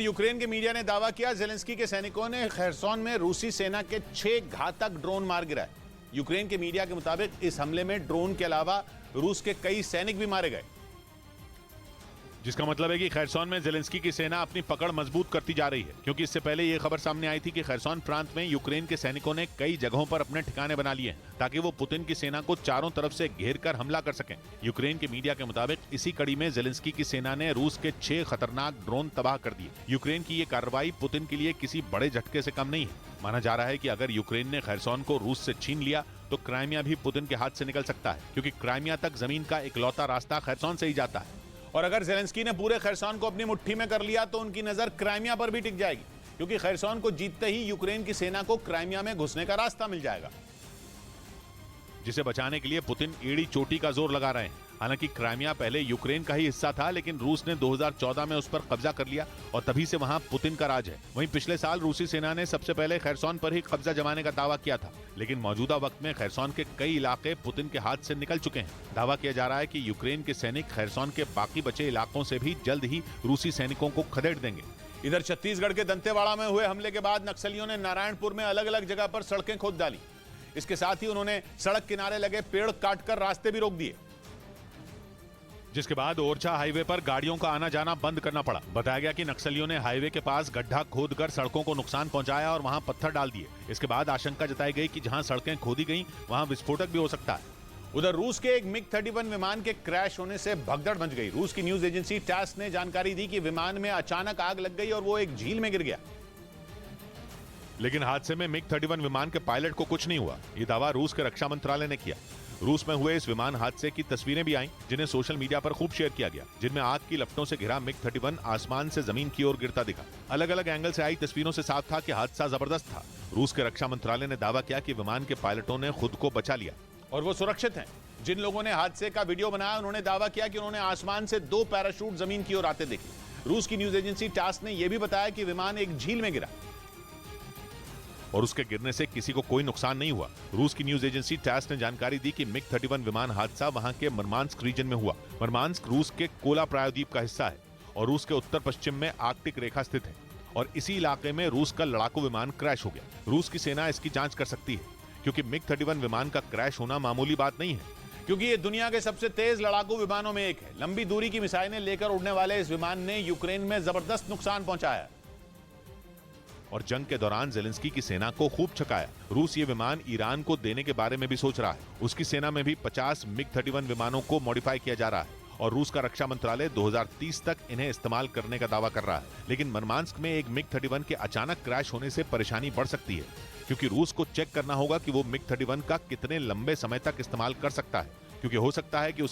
Ukraine के media ने दावा किया ज़ेलेंस्की के सैनिकों ने खैरसोन में रूसी सेना के 6 घातक ड्रोन मार गिराए। यूक्रेन के मीडिया के मुताबिक इस हमले में ड्रोन के अलावा रूस के कई सैनिक भी मारे गए, जिसका मतलब है कि खैरसोन में ज़ेलेंस्की की सेना अपनी पकड़ मजबूत करती जा रही है, क्योंकि इससे पहले यह खबर सामने आई थी कि खैरसोन प्रांत में यूक्रेन के सैनिकों ने कई जगहों पर अपने ठिकाने बना लिए हैं ताकि वो पुतिन की सेना को चारों तरफ से घेर कर हमला कर सकें। यूक्रेन के मीडिया के मुताबिक इसी कड़ी में ज़ेलेंस्की की सेना ने रूस के 6 खतरनाक ड्रोन तबाह कर दिए। यूक्रेन की ये कार्रवाई पुतिन के लिए किसी बड़े झटके से कम नहीं है। माना जा रहा है कि अगर यूक्रेन ने खैरसोन को रूस से छीन लिया तो क्राइमिया भी पुतिन के हाथ से निकल सकता है, क्योंकि क्राइमिया तक जमीन का इकलौता रास्ता खैरसोन से ही जाता है। और अगर ज़ेलेंस्की ने पूरे खैरसोन को अपनी मुट्ठी में कर लिया तो उनकी नजर क्राइमिया पर भी टिक जाएगी, क्योंकि खैरसोन को जीतते ही यूक्रेन की सेना को क्राइमिया में घुसने का रास्ता मिल जाएगा, जिसे बचाने के लिए पुतिन एड़ी चोटी का जोर लगा रहे हैं। हालांकि क्राइमिया पहले यूक्रेन का ही हिस्सा था, लेकिन रूस ने 2014 में उस पर कब्जा कर लिया और तभी से वहां पुतिन का राज है। वहीं पिछले साल रूसी सेना ने सबसे पहले खैरसोन पर ही कब्जा जमाने का दावा किया था, लेकिन मौजूदा वक्त में खैरसोन के कई इलाके पुतिन के हाथ से निकल चुके हैं। दावा किया जा रहा है कि यूक्रेन के सैनिक खैरसोन के बाकी बचे इलाकों से भी जल्द ही रूसी सैनिकों को खदेड़ देंगे। इधर छत्तीसगढ़ के दंतेवाड़ा में हुए हमले के बाद नक्सलियों ने नारायणपुर में अलग अलग जगह पर सड़कें खोद डाली। इसके साथ ही उन्होंने सड़क किनारे लगे पेड़ काटकर रास्ते भी रोक दिए, जिसके बाद ओरछा हाईवे पर गाड़ियों का आना जाना बंद करना पड़ा। बताया गया कि नक्सलियों ने हाईवे के पास गड्ढा खोदकर सड़कों को नुकसान पहुंचाया और वहां पत्थर डाल दिए। इसके बाद आशंका जताई गई कि जहां सड़कें खोदी गईं वहां विस्फोटक भी हो सकता है। उधर रूस के एक मिग-31 विमान के क्रैश होने से भगदड़ मच गई। रूस की न्यूज एजेंसी टैस ने जानकारी दी कि विमान में अचानक आग लग गई और वो एक झील में गिर गया, लेकिन हादसे में मिग-31 विमान के पायलट को कुछ नहीं हुआ। ये दावा रूस के रक्षा मंत्रालय ने किया। रूस में हुए इस विमान हादसे की तस्वीरें भी आईं, जिन्हें सोशल मीडिया पर खूब शेयर किया गया, जिनमें आग की लपटों से घिरा मिग-31 आसमान से जमीन की ओर गिरता दिखा। अलग अलग एंगल से आई तस्वीरों से साफ था कि हादसा जबरदस्त था। रूस के रक्षा मंत्रालय ने दावा किया कि विमान के पायलटों ने खुद को बचा लिया और वो सुरक्षित हैं। जिन लोगों ने हादसे का वीडियो बनाया उन्होंने दावा किया कि उन्होंने आसमान से 2 पैराशूट जमीन की ओर आते देखे। रूस की न्यूज एजेंसी टास ने यह भी बताया कि विमान एक झील में गिरा और उसके गिरने से किसी को कोई नुकसान नहीं हुआ। रूस की न्यूज एजेंसी टैस ने जानकारी दी कि मिग-31 विमान हादसा वहां के मुर्मांस्क रीजन में हुआ। मुर्मांस्क रूस के कोला प्रायद्वीप का हिस्सा है और रूस के उत्तर पश्चिम में आर्कटिक रेखा स्थित है, और इसी इलाके में रूस का लड़ाकू विमान क्रैश हो गया। रूस की सेना इसकी जांच कर सकती है, क्योंकि मिग-31 विमान का क्रैश होना मामूली बात नहीं है, क्योंकि ये दुनिया के सबसे तेज लड़ाकू विमानों में एक है। लंबी दूरी की मिसाइलें लेकर उड़ने वाले इस विमान ने यूक्रेन में जबरदस्त नुकसान पहुंचाया और जंग के दौरान ज़ेलेंस्की की सेना को खूब छकाया। रूस ये विमान ईरान को देने के बारे में भी सोच रहा है। उसकी सेना में भी 50 मिग-31 विमानों को मॉडिफाई किया जा रहा है और रूस का रक्षा मंत्रालय 2030 तक इन्हें इस्तेमाल करने का दावा कर रहा है। लेकिन मुर्मांस्क में एक मिग-31 के अचानक क्रैश होने से परेशानी बढ़ सकती है, क्योंकि रूस को चेक करना होगा कि वो मिग-31 का कितने लंबे समय तक इस्तेमाल कर सकता है, क्योंकि हो सकता है कि